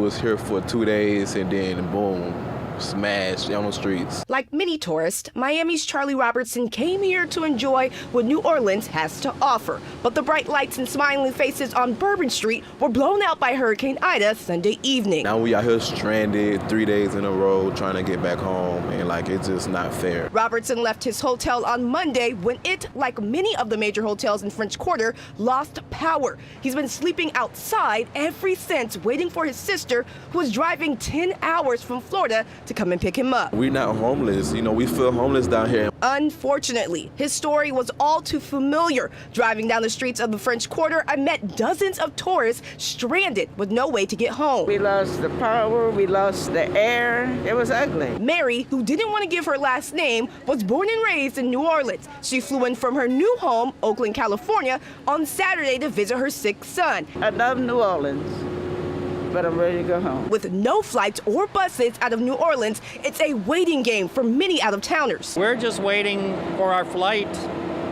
was here for 2 days and then boom, smashed on the streets. Like many tourists, Miami's Charlie Robertson came here to enjoy what New Orleans has to offer. But the bright lights and smiling faces on Bourbon Street were blown out by Hurricane Ida Sunday evening. Now we out here stranded 3 days in a row trying to get back home, and like it's just not fair. Robertson left his hotel on Monday when it, like many of the major hotels in French Quarter, lost power. He's been sleeping outside ever since, waiting for his sister, who was driving 10 hours from Florida to come and pick him up. We're not homeless. You know, we feel homeless down here. Unfortunately, his story was all too familiar. Driving down the streets of the French Quarter, I met dozens of tourists stranded with no way to get home. We lost the power, we lost the air. It was ugly. Mary, who didn't want to give her last name, was born and raised in New Orleans. She flew in from her new home, Oakland, California, on Saturday to visit her sick son. I love New Orleans, but I'm ready to go home. With no flights or buses out of New Orleans, it's a waiting game for many out-of-towners. We're just waiting for our flight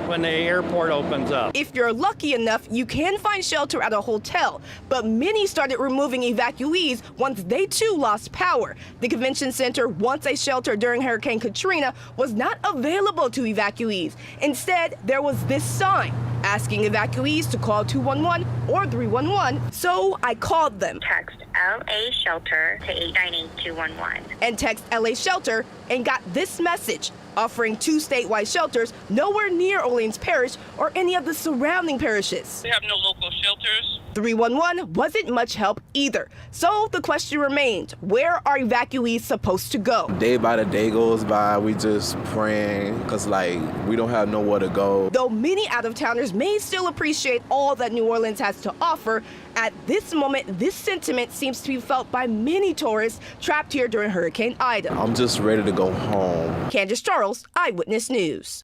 when the airport opens up. If you're lucky enough, you can find shelter at a hotel, but many started removing evacuees once they too lost power. The convention center, once a shelter during Hurricane Katrina, was not available to evacuees. Instead, there was this sign asking evacuees to call 211 or 311, so I called them. Text LA Shelter to 898-211. And text LA Shelter and got this message, offering 2 statewide shelters nowhere near Orleans Parish or any of the surrounding parishes. We have no local shelters. 311 wasn't much help either. So the question remained, where are evacuees supposed to go? Day by the day goes by, we just praying because like we don't have nowhere to go. Though many out-of-towners may still appreciate all that New Orleans has to offer, at this moment, this sentiment seems to be felt by many tourists trapped here during Hurricane Ida. I'm just ready to go home. Candace Charles, Eyewitness News.